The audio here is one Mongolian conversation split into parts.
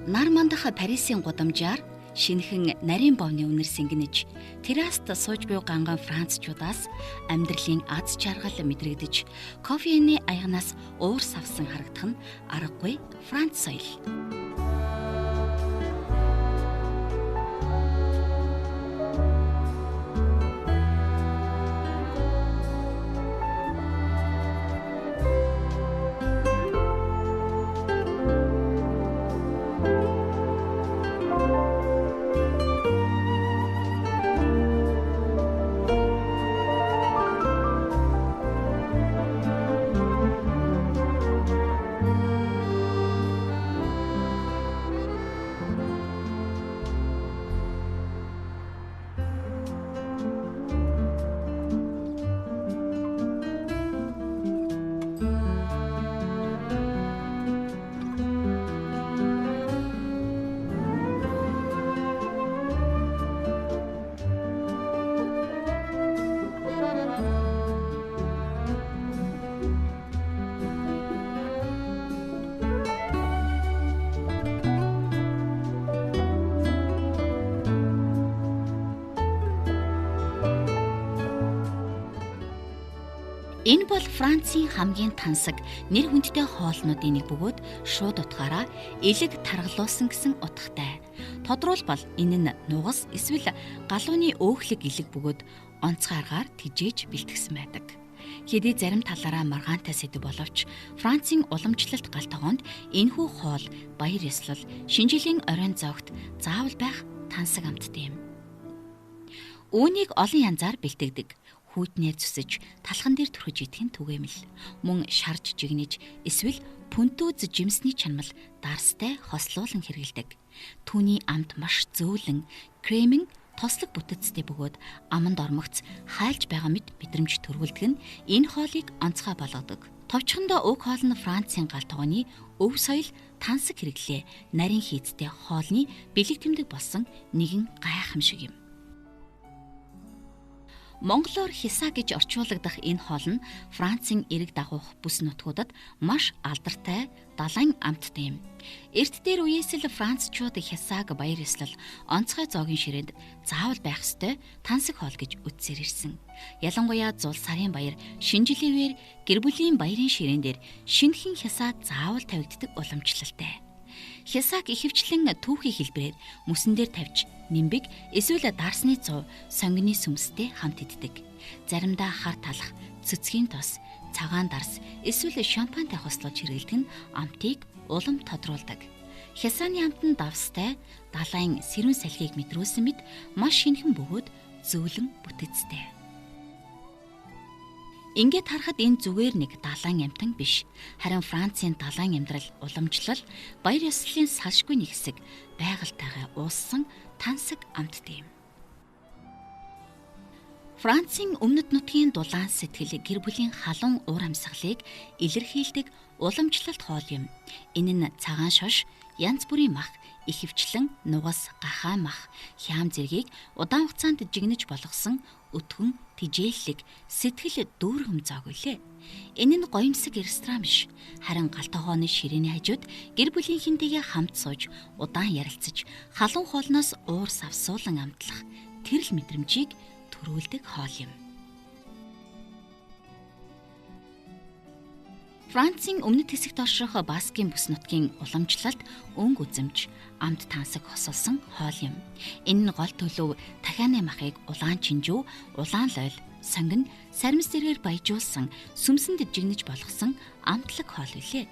Нар мандах Парисын гудамжаар шинэхэн нарийн бовны үнэр сэнгэнэж терраст сууж буй ганган францчуудаас амьдралын аз жаргал мэдрэгдэж кофений аягнаас уур савсан харагдах нь аргагүй Франц соёл. Энэ бол Францын хамгийн тансаг нэр хүндтэй хоолнуудын нэг бөгөөд шууд утгаараа элэг таргалуулсан гэсэн утгатай. Тодруулбал энэ нь нугас эсвэл галууны өөхлөг элэг бөгөөд онцгой аргаар тижээж бэлтгэсэн байдаг. Хэдий зарим талаараа маргаантай сэдв боловч Францын уламжлалт гал тогоонд энэхүү хоол баяр ёслол шинжилийн оройн зоогт заавал байх тансаг амттай юм. Үүнийг олон янзаар бэлтгэдэг. Хүйтнээр зүсэж талхан дээр түрхэж идэх нь түгээмэл. Мөн шарж жигнэж эсвэл пүнтөөз жимсний чанамал дарстай хослуулан хэрэгэлдэг. Түүний амт маш зөөлөн, кремийн тослог бүтэцтэй бөгөөд аманд ормогц хайлж байгаа мэдрэмж төрүүлдэг нь энэ хоолыг онцгой болгодог. Товчхондоо уг хоол нь Францын гал тогооны өв соёл тансаг хэрэглээ нарийн хийцтэй хоолны бэлэг тэмдэг болсон нэгэн гайхамшиг юм. Монголоор хиса гэж орчуулагдах энэ хоол нь Францын эрэг дагуух бүс нутгуудад маш алдартай далайн амттай юм. Эрт дээр үеэс л Францчууд хисааг баяр ёслол онцгой зоогийн ширээнд заавал байх ёстой тансаг хоол гэж үзсээр ирсэн. Ялангуяа зул сарын баяр, шинжилээвэр гэр бүлийн баярын ширээн дээр шинэхэн хиса заавал тавигддаг уламжлалтай. Хисааг ихэвчлэн түүхий хэлбэрээр мөсөн дээр тавьж нимбэг эсвэл дарсны цуу сонгины сүмстэй хамт иддэг. Заримдаа хар талах, цэцгийн тос, цагаан дарс эсвэл шампантай хослуулж хэрэглэдэг нь амтыг улам тодруулдаг. Хисааны амт нь давстай, далайн сэрүүн салхийг мэдрүүлсэн мэт маш шинэхэн бөгөөд зөөлөн бүтэцтэй. Ингээд харахад энэ зүгээр нэг далайн амтан биш. Харин Францын далайн амьдрал уламжлал, баяр ёслолын салшгүй нэг хэсэг байгальтайгаа ууссан тансаг амттай юм. Францын өмнөд нутгийн дулаан сэтгэл гэр бүлийн халуун уур амьсгалыг илэрхийлдэг уламжлалт хоол юм. Энэ нь цагаан шош, янз бүрийн мах, ихэвчлэн нугас, гахаа мах, хям зэргийг удаан хугацаанд жигнэж болгосон өтгөн тижээллэг сэтгэл дүүргэм зоог үлээ. Энэ нь гоёмсог ресторан биш. Харин гал тогооны ширээний хажууд гэр бүлийн хинтэйгээ хамт сууж, удаан ярилцаж, халуун хоолноос уур савсуулан амтлах тэрл мэдрэмжийг төрүүлдэг хоол юм. Францын өмнөд хэсэгт орших Баскын бүс нутгийн уламжлалт өнгө үзэмж амт тансаг хосолсон хоол юм. Энэ нь гол төлөв дахианы махыг улаан чинжүү, улаан лойл, сонгин, саримс зэргээр баяжуулсан, сүмсэнд жигнэж болгосон амтлаг хоол үлээ.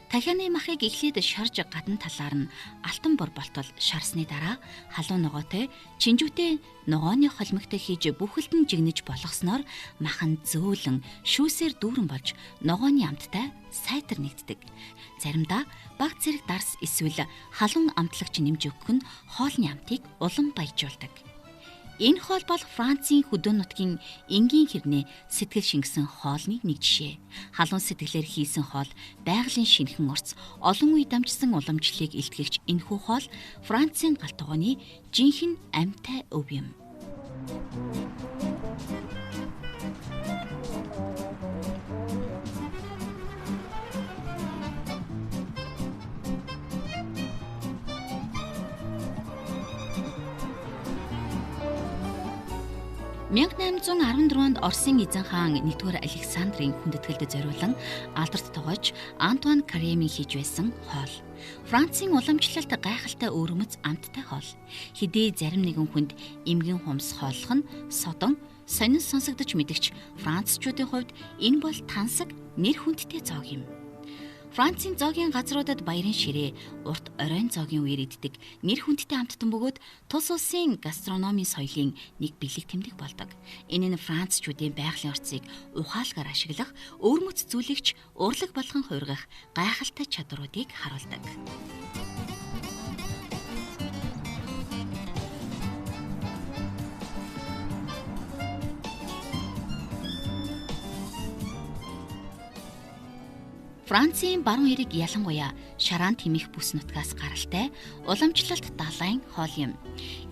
Дахианы махыг эхлээд шарж гадна талаар нь алтан бор болтол шарсны дараа халуун ногоотой чинжүүтэй ногооны холимогтой хийж бүхэлд нь жигнэж болгосноор мах нь зөөлөн шүүсээр дүүрэн болж ногооны амттай сайтар нэгддэг. Заримдаа баг зэрэг дарс эсвэл халуун амтлагч нэмж өгөх нь хоолны амтыг улам баяжуулдаг. Энэ хоол бол Францын хөдөө нутгийн энгийн хэрнээ сэтгэл шингэсэн хоолны нэг жишээ. Халуун сэтгэлээр хийсэн хоол, байгалийн шинэхэн орц, олон үе дамжсан уламжлалыг илтгэгч энэхүү хоол Францын галт тогооны жинхэнэ амьтай өв юм. (1814) онд Оросын эзэн хаан 1-р Александрийн хүндэтгэлд зориулан алдарт тогооч Антуан Каремийн хийж байсан хоол. Францын уламжлалт гайхалтай өвөрмөц амттай хоол. Хэдий зарим нэгэн хүнд эмгэн хумс хооллох нь содон сонин сонсогдож мэдэгч францчуудын хувьд энэ бол тансаг нэр хүндтэй зоог юм. Францын зоогийн газруудад баярын ширээ, урт оройн зоогийн үеэр иддэг нэр хүндтэй амттан бөгөөд тус улсын гастрономийн соёлын нэг бэлэг тэмдэг болдог. Энэ нь францчуудын байгалийн орцыг ухаалгаар ашиглах, өвөрмөц зүйлэгч урлаг болгон хувиргах гайхалтай чадруудыг харуулдаг. Францын баруун эрэг ялангуяа шараан тэмэх бүс нутгаас гаралтай уламжлалт далайн хоол юм.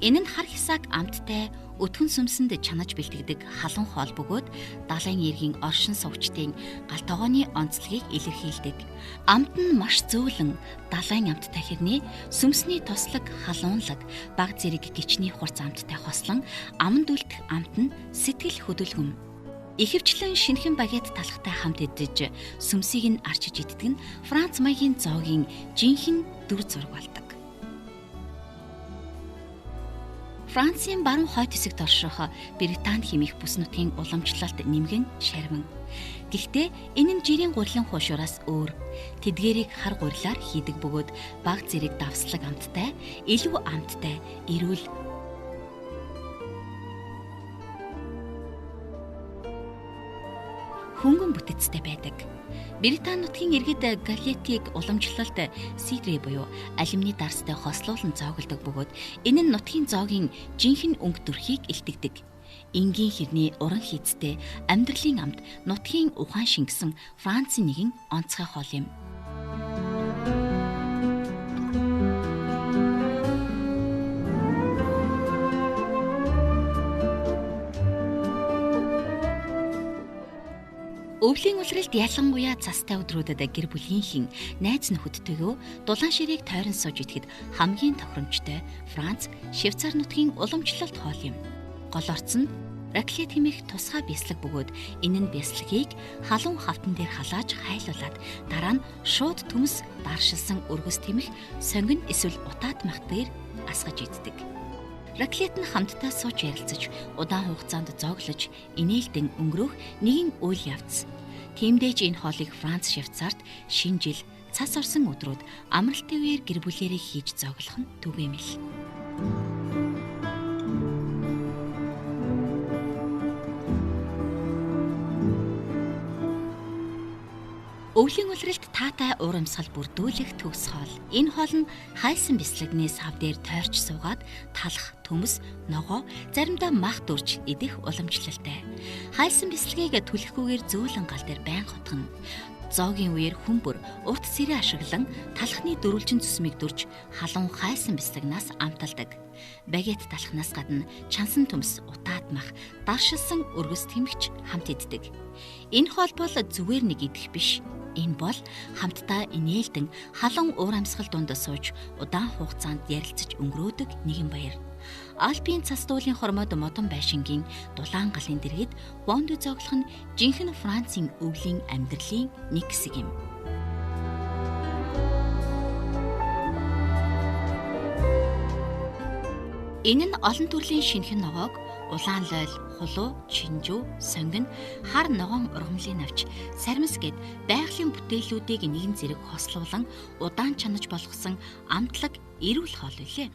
Энэ нь хар хисааг амттай өтгөн сүмсэнд чанаж бэлтгэдэг халуун хоол бөгөөд далайн эргийн оршин суугчдын галт тогооны онцлогийг илэрхийлдэг. Амт нь маш зөөлөн далайн амттай хэрнээ сүмсний тослог халуунлаг баг зэрэг гичний хурц амттай хослон аманд үлдэх амт нь сэтгэл хөдөлгөм. Ихэвчлэн шинэхэн багет талхтай хамт идэж сүмсийг нь арчиж иддэг нь Франц маягийн зоогийн жинхэнэ дүр зураг болдог. Францын баруун хойд хэсэгт орших Британи хэмээх бүс нутгийн уламжлалт нэмгэн шарвин. Гэхдээ энэ нь жирийн гурилан хуушураас өөр. Тэдгээрийг хар гурилаар хийдэг бөгөөд баг зэрэг давслаг амттай, илүү амттай, эрүүл хөнгөн бүтэцтэй байдаг. Британи нутгийн иргэд галетийг уламжлалт сидрэ буюу алюминий дарстай хослуулан зоогддог бөгөөд энэ нь нутгийн зоогийн жинхэнэ өнгө төрхийг илтгэдэг. Энгийн хэрний уран хийцтэй амьдралын амт нутгийн ухаан шингэсэн Францын нэгэн онцгой хоол юм. Өвлийн улиралд ялангуяа цастай өдрүүдэд гэр бүлийнхэн найз нөхөдтэйгөө дулаан ширээг тойрон сууж идэхэд хамгийн тохиромжтой Франц, Швейцар нутгийн уламжлалт хоол юм. Гол орц нь раклет хэмээх тусгай бяцлаг бөгөөд энэ нь бяцлагийг халуун хавтан дээр халааж хайлуулад дараа нь шууд төмс даршилсан өргөс тэмэх сонгин эсвэл утаат мах дээр асгаж иддэг. Раклет нь хамтдаа сууж ярилцаж, удаан хугацаанд зооглож, инээлдэн өнгөрөх нэгэн үйл явц. Тиймдээ ч энэ хоолыг Франц, Швейцарт шинэ жил, цас орсон өдрүүд амралтын үеэр гэр бүлээрээ хийж зооглох нь түгээмэл. Өвлийн улиралд таатай урамсгал бүрдүүлэх төгс хоол. Энэ хоол нь хайсан бяцлагны сав дээр тойрч суугаад талах, төмс, ногоо, заримдаа мах дүрж идэх уламжлалтай. Хайсан бяцлагыг түлхэхгүйгээр зөөлөн гал дээр байн хотгоно. Зоогийн үеэр хүмбэр, урт сэрээ ашиглан талхны дөрвөлжин цэсмийг дүрж халуун хайсан бяцлагнаас амталдаг. Багет талхнаас гадна чансан төмс, утаат мах, даршилсан өргөс тэмэгч хамт иддэг. Энэ хоол бол зүгээр нэг идэх биш. Энэ бол хамтдаа инээлдэн халуун уур амьсгал дунд сууж удаан хугацаанд ярилцаж өнгөрөөдөг нэгэн баяр. Альпийн цас дуулын хормойд модон байшингийн дулаан галын дэргэд бондо зоглох нь жинхэнэ Францын өвлийн амьдралын нэг хэсэг юм. Энэ нь олон төрлийн шинэхэн ногоог улаан лойл, хулуу, чинжүү, сонгин, хар ногоон ургамлын навч, сармис гэд байгалийн бүтээлүүдийг нэгэн зэрэг хослуулан удаан чанаж болгосон амтлаг эрүүл хоол үлээ.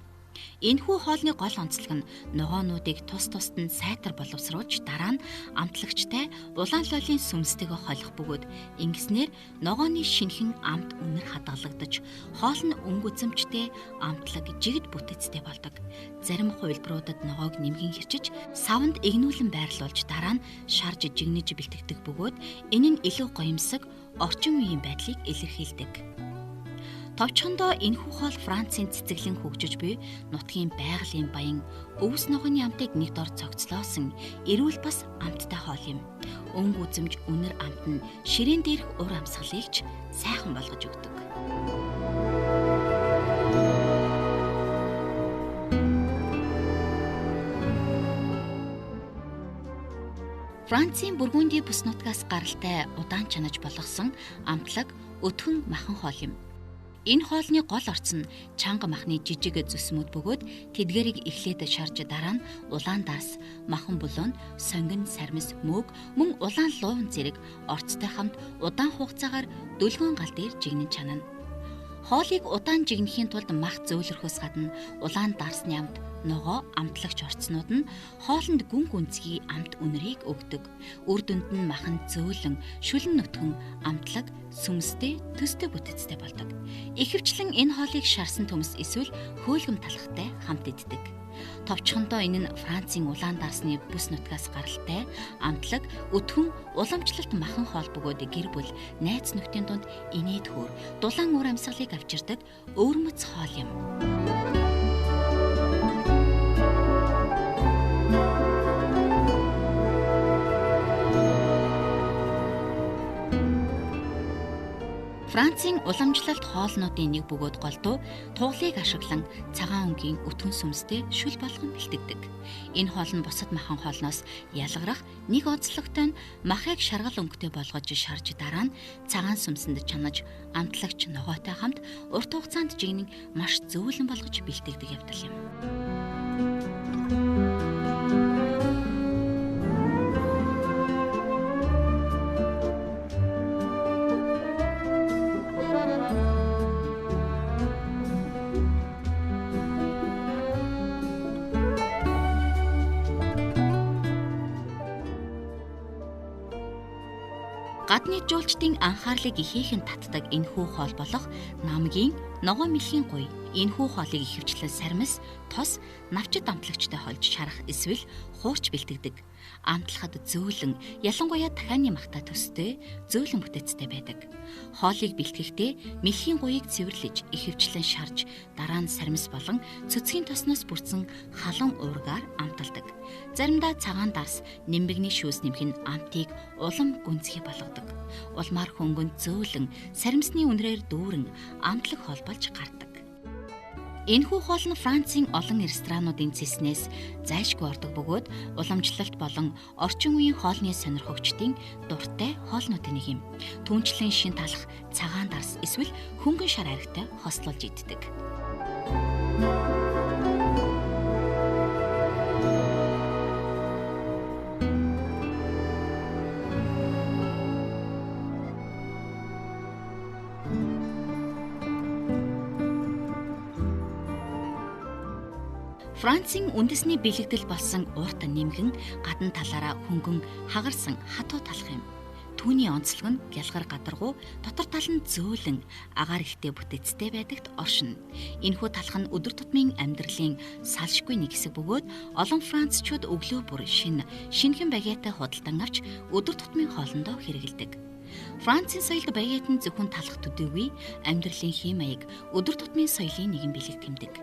Энэхүү хоолны гол онцлог нь ногоонуудыг тус тусад нь сайтар боловсруулж дараа нь амтлагчтай улаан лолын сүмстэйгээ холих бөгөөд ингэснээр ногооны шинхэн амт үнэр хадгалагдаж хоол нь өнгө үзэмжтэй амтлаг жигд бүтэцтэй болдог. Зарим хувилбаруудад ногоог нэмгэн хэрчиж савнд игнүүлэн байрлуулж дараа нь шарж жигнэж бэлтгэдэг бөгөөд энэ нь илүү гоёмсог орчин үеийн байдлыг илэрхийлдэг. Товчхондоо энэхүү хоол Францын цэцэглэн хөгжиж буй нутгийн байгалийн баян өвс ногооны амтыг нэг дор цогцлоосон эрүүл бас амттай хоол юм. Өнгө үзэмж үнэр амт нь ширээн дээрх ур амьсгалыг сайхан болгож өгдөг. Францын Бургунди бүс нутгаас гаралтай удаан чанаж болгосон амтлаг өтгөн махан хоол юм. Энэ хоолны гол орц нь чанга махны жижиг зүсмүүд бөгөөд тэдгэрийг эхлээд шарж дараа нь улаан дарс, махан булуун, сонгин сармис мөг мөн улаан луун зэрэг орцтой хамт удаан хугацаагаар дөлгөөн гал дээр жигнэн чанана. Хоолыг удаан жигнэхийн тулд мах зөөлрөхөөс гадна улаан дарсны амт, ногоо амтлагч орцнууд нь хоолнд гүн гүнзгий амт үнэрийг өгдөг. Үр дүнд нь махан зөөлөн, шүлэн нөтгөн амтлаг сүмстэй, төстэй бүтэцтэй болдог. Ихэвчлэн энэ хоолыг шарсан төмс эсвэл хөөлгөм талхтай хамт иддэг. Товчхондоо энэ нь Францын улаан дарсны бүс нутгаас гаралтай амтлаг өтгөн уламжлалт махан хоол бөгөөд гэр бүл найз нөхдийн дунд инээд хөөр дулаан ур амьсгалыг авчирдаг өвөрмөц хоол юм. Францын уламжлалт хоолнуудын нэг бөгөөд голдуу тугалыг ашиглан цагаан өнгийн өтгөн сүмстэй шүл болгон бэлтгэдэг. Энэ хоол нь бусад махан хоолноос ялгарах нэг онцлогтой нь махыг шаргал өнгөтэй болгож шарж дараа нь цагаан сүмсэнд чанаж амтлагч ногоотой хамт урт хугацаанд жигнэн маш зөөлөн болгож бэлтгэдэг явдал юм. Гадны жуулчдын анхаарлыг ихээхэн татдаг энэхүү хоол болох намгийн ногоо мэлхийн гуй. Энэхүү хоолыг ихэвчлэн сармис, тос, навчит амтлагчтай холж шарах эсвэл хуурч бэлтгэдэг. Амтлахад зөөлөн, ялангуяа дахианы махтай төстэй, зөөлөн бүтэцтэй байдаг. Хоолыг бэлтгэхдээ мэлхийн гуйыг цэвэрлэж, ихэвчлэн шарж, дараа нь сармис болон цөцгийн тосноос бүрдсэн халуун уургаар амталдаг. Заримдаа цагаан дарс, нимбэгний шүүс нэмэх нь амтыг улам гүнзгий болгодог. Улмаар хөнгөнд зөөлөн, сармисны үнрээр дүүрэн амтлаг хоол болж гардаг. Энэхүү хоол нь Францын олон ресторануудын цэснээс зайлшгүй ордог бөгөөд уламжлалт болон орчин үеийн хоолны сонирхогчдын дуртай хоолнуудын нэг юм. Түүнчлэн шин талах цагаан дарс эсвэл хөнгөн шар аригтай хослуулж иддэг. Францын үндэсний бэлэгдэл болсон урт нэмгэн гадна талаараа хөнгөн хагарсан хатуу талх юм. Түүний онцлог нь гялгар гадаргуу, дотор тал нь зөөлөн, агаар ихтэй бүтэцтэй байдагт оршино. Энэхүү талх нь өдөр тутмын амьдралын салшгүй нэг хэсэг бөгөөд олон францчууд өглөө бүр шинхэн багетаа худалдан авч өдөр тутмын хоолндоо хэрэглэдэг. Францын соёлд багет нь зөвхөн талах төдийгүй амьдралын хэм маяг, өдөр тутмын соёлын нэгэн бэлэг тэмдэг.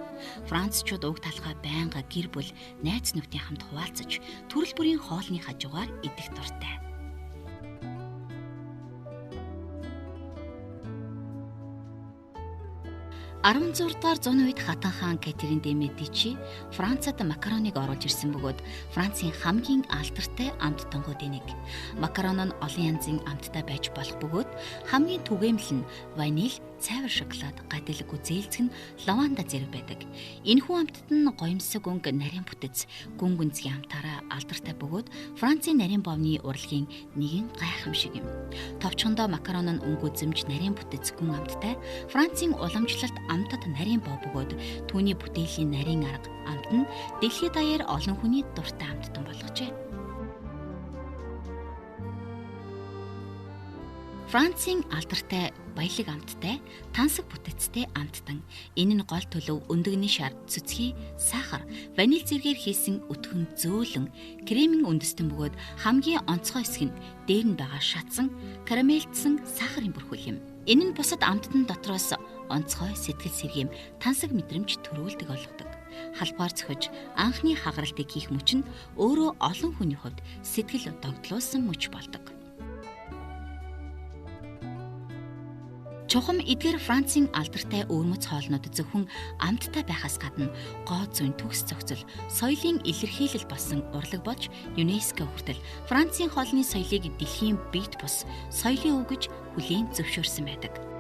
Францчууд уг талхаа байнга гэр бүл, найз нөхдийн хамт хуваалцаж, төрөл бүрийн хоолны хажуугаар идэх дуртай. 16 дугаар зууны үед хатан хаан Катерин де Медичи Францад макароныг оруулж ирсэн бөгөөд Францын хамгийн алдартай амт тонгуудын нэг. Макарон нь олон янзын амттай байж болох бөгөөд хамгийн түгээмэл нь ваниль, цайвар шоколад, гадилгүй зээлзэг нь лаванда зэрэг байдаг. Энэхүү амттад нь гоёмсог өнгө нарийн бүтэц, гүн гүнзгий амтаараа алдартай бөгөөд Францын нарийн бовны урлагийн нэгэн гайхамшиг юм. Товчхондоо макарон нь өнгө үзэмж нарийн бүтэц гүн амттай. Францын уламжлалт амтад нарийн бов бөгөөд түүний бүтээлийн нарийн арга амт нь дэлхийд даяар олон хүний дуртай амттан болгожээ. Францын алдартай баялаг амттай, тансаг бүтэцтэй амттан. Энэ нь гол төлөв өндөгний шар, цэцгий, сахар, ваниль зэргээр хийсэн өтгөн зөөлөн, кремийн үндэстэн бөгөөд хамгийн онцгой хэсэг нь дээр нь байгаа шатсан, карамельдсан сахарын бүрхүүл юм. Энэ нь бусад амттан дотроос онцгой сэтгэл сэргэм, тансаг мэдрэмж төрүүлдэг болгодог. Халбаар зөхөж анхны хагаралтыг хийх мөч нь өөрөө олон хүний хувьд сэтгэл догдлуулсан мөч болдог. Чухам эдгээр Францын алдартай өвөрмөц хоолнууд зөвхөн амттай байхаас гадна гоо зүйн төгс зохицол, соёлын илэрхийлэл болсон урлаг болж ЮНЕСКО хүртэл Францын хоолны соёлыг дэлхийн бит бус соёлын өв гэж хүлээн зөвшөөрсөн байдаг.